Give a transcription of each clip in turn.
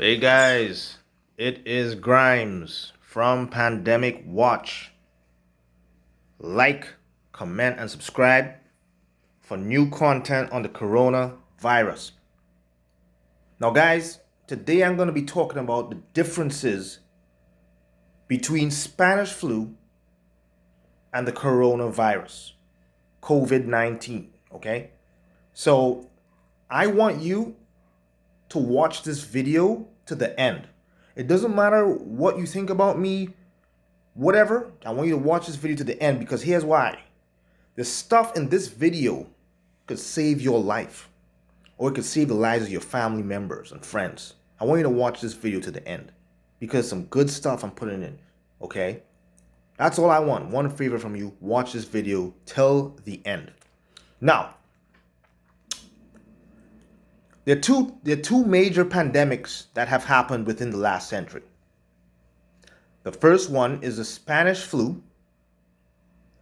Hey guys, it is Grimes from Pandemic Watch. Like, comment, and subscribe for new content on the coronavirus. Now, guys, today I'm going to be talking about the differences between Spanish flu and the coronavirus, COVID-19. Okay, so I want you to watch this video to the end. It doesn't matter what you think about me, whatever. I want you to watch this video to the end because here's why. The stuff in this video could save your life, or it could save the lives of your family members and friends. I want you to watch this video to the end because some good stuff I'm putting in, okay? That's all I want. One favor from you, watch this video till the end. Now, there are two major pandemics that have happened within the last century. The first one is the Spanish flu,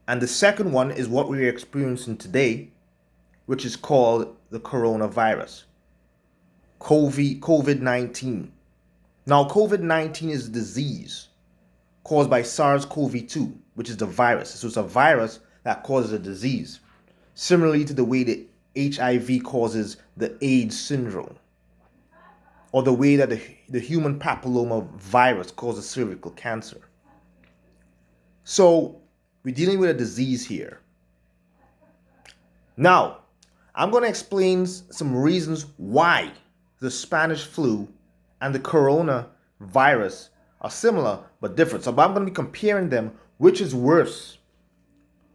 and the second one is what we're experiencing today, which is called the coronavirus, COVID-19. Now, COVID-19 is a disease caused by SARS-CoV-2, which is the virus. So it's a virus that causes a disease, similarly to the way that HIV causes the AIDS syndrome, or the way that the human papilloma virus causes cervical cancer. So we're dealing with a disease here. Now, I'm going to explain some reasons why the Spanish flu and the coronavirus are similar but different. So I'm going to be comparing them, which is worse.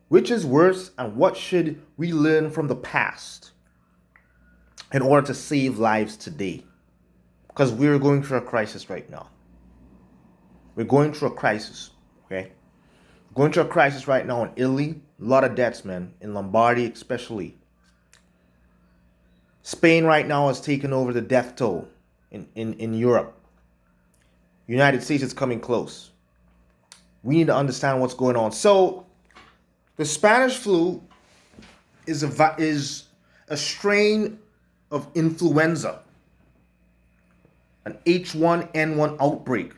Which is worse, and what should we learn from the past in order to save lives today? Because we're going through a crisis right now. We're going through a crisis, okay? Going through a crisis right now in Italy. A lot of deaths, man. In Lombardy especially. Spain right now has taken over the death toll in Europe. United States is coming close. We need to understand what's going on. So, the Spanish flu is a strain of influenza, an H1N1 outbreak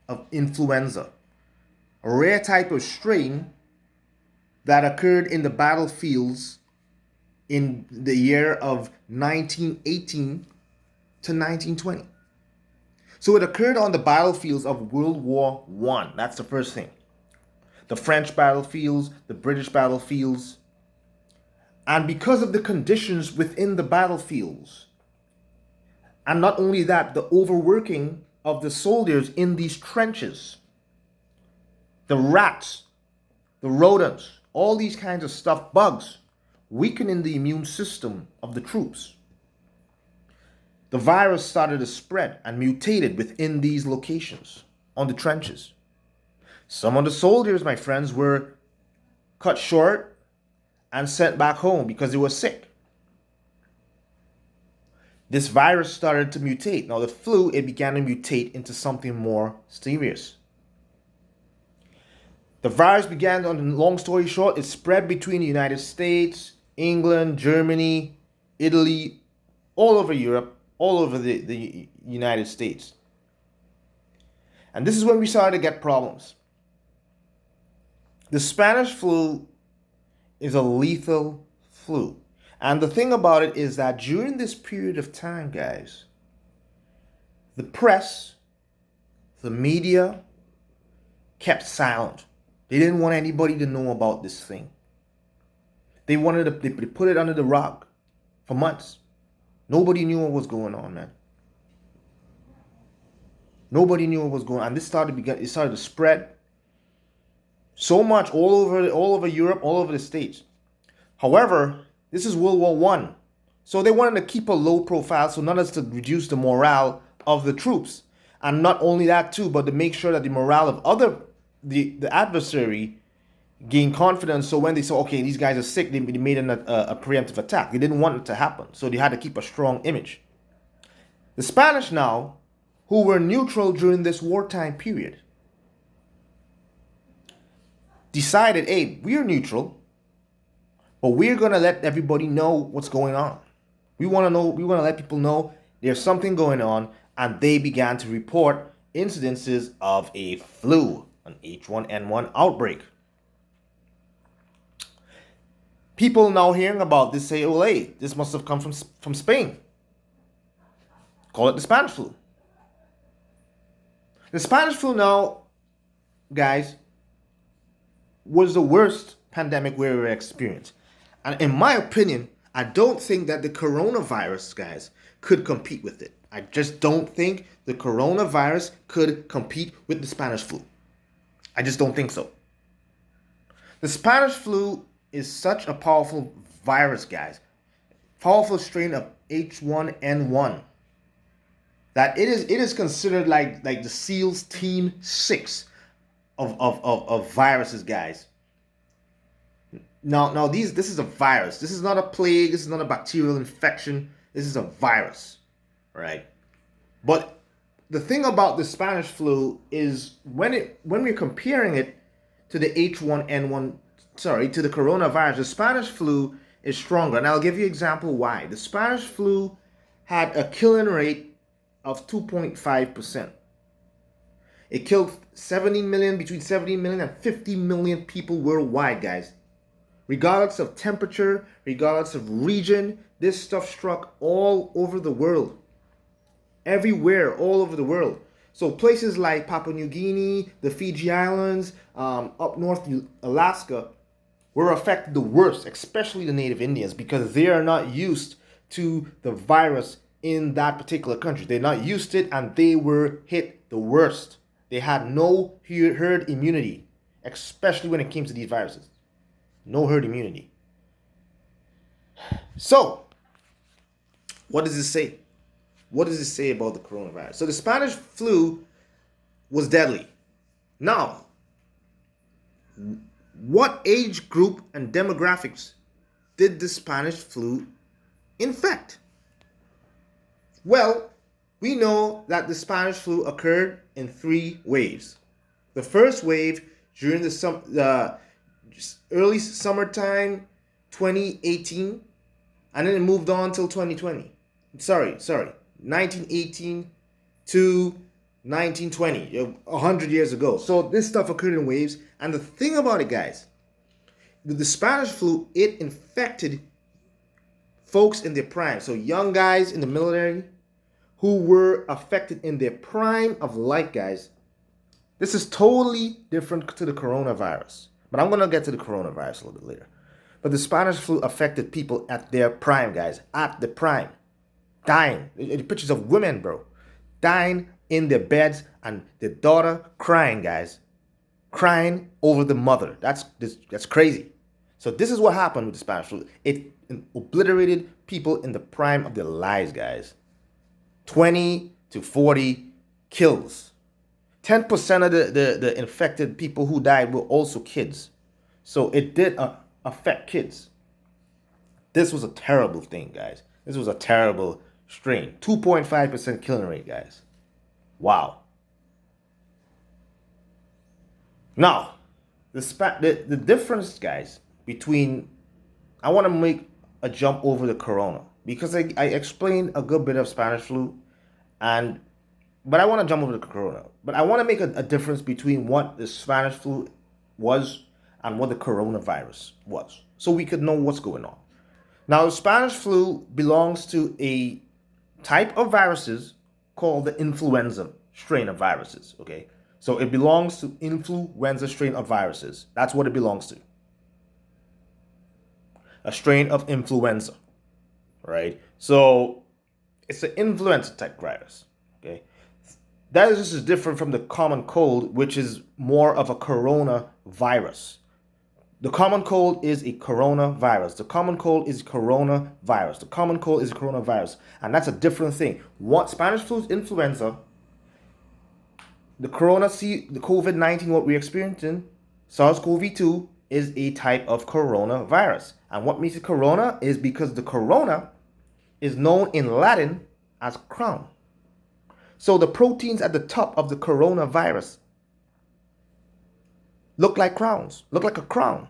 of influenza, a rare type of strain that occurred in the battlefields in the year of 1918 to 1920. So it occurred on the battlefields of World War I. That's the first thing. The French battlefields, the British battlefields. And because of the conditions within the battlefields, and not only that, the overworking of the soldiers in these trenches, the rats, the rodents, all these kinds of stuff, bugs, weakening the immune system of the troops. The virus started to spread and mutated within these locations on the trenches. Some of the soldiers, my friends, were cut short and sent back home because they were sick. This virus started to mutate. Now the flu, it began to mutate into something more serious. The virus began, long story short, it spread between the United States, England, Germany, Italy, all over Europe, all over the United States. And this is when we started to get problems. The Spanish flu is a lethal flu. And the thing about it is that during this period of time, guys, the press, the media kept silent. They didn't want anybody to know about this thing. They put it under the rug for months. Nobody knew what was going on, man. Nobody knew what was going on. And it started to spread so much all over Europe, all over the States. However, this is World War I. So they wanted to keep a low profile, so not as to reduce the morale of the troops. And not only that too, but to make sure that the morale of the adversary gained confidence. So when they saw, okay, these guys are sick, they made a preemptive attack. They didn't want it to happen. So they had to keep a strong image. The Spanish now, who were neutral during this wartime period, decided, hey, we're neutral, but we're going to let everybody know what's going on. We want to let people know there's something going on, and they began to report incidences of a flu, an H1N1 outbreak. People now hearing about this say, oh, hey, this must have come from Spain. Call it the Spanish flu. The Spanish flu now, guys, was the worst pandemic we ever experienced. And in my opinion, I don't think that the coronavirus, guys, could compete with it. I just don't think the coronavirus could compete with the Spanish flu. I just don't think so. The Spanish flu is such a powerful virus, guys. Powerful strain of H1N1 that it is considered like the SEALs Team 6 of viruses, guys. Now this is a virus. This is not a plague. This is not a bacterial infection. This is a virus, right? But the thing about the Spanish flu is when we're comparing it to the H1N1, to the coronavirus, the Spanish flu is stronger. And I'll give you an example why. The Spanish flu had a killing rate of 2.5%. It killed between 70 million and 50 million people worldwide, guys. Regardless of temperature, regardless of region, this stuff struck all over the world. Everywhere, all over the world. So places like Papua New Guinea, the Fiji Islands, up north Alaska, were affected the worst, especially the native Indians, because they are not used to the virus in that particular country. They're not used to it, and they were hit the worst. They had no herd immunity, especially when it came to these viruses. No herd immunity. So, what does it say? What does it say about the coronavirus? So the Spanish flu was deadly. Now, what age group and demographics did the Spanish flu infect? Well, we know that the Spanish flu occurred in 3 waves. The first wave during the early summertime 2018, and then it moved on till 2020. 1918 to 1920, 100 years ago. So this stuff occurred in waves. And the thing about it, guys, the Spanish flu, it infected folks in their prime. So young guys in the military who were affected in their prime of life, guys. This is totally different to the coronavirus. But I'm going to get to the coronavirus a little bit later. But the Spanish flu affected people at their prime, guys. At the prime. Dying. Pictures of women, bro. Dying in their beds, and the daughter crying, guys. Crying over the mother. That's crazy. So this is what happened with the Spanish flu. It obliterated people in the prime of their lives, guys. 20 to 40 kills. 10% of the infected people who died were also kids. So it did affect kids. This was a terrible thing, guys. This was a terrible strain. 2.5% killing rate, guys. Wow. Now, the difference, guys, between... I want to make a jump over the corona, because I explained a good bit of Spanish flu, but I want to jump over the corona. But I want to make a difference between what the Spanish flu was and what the coronavirus was, so we could know what's going on. Now, the Spanish flu belongs to a type of viruses called the influenza strain of viruses, okay? So it belongs to influenza strain of viruses. That's what it belongs to. A strain of influenza, right? So it's an influenza type virus, okay? That is just different from the common cold, which is more of a coronavirus. The common cold is a coronavirus. The common cold is coronavirus. The common cold is a coronavirus. And that's a different thing. What Spanish flu is influenza. The COVID-19, what we're experiencing, SARS-CoV-2, is a type of coronavirus. And what makes it corona is because the corona is known in Latin as crown. So the proteins at the top of the coronavirus look like crowns, look like a crown.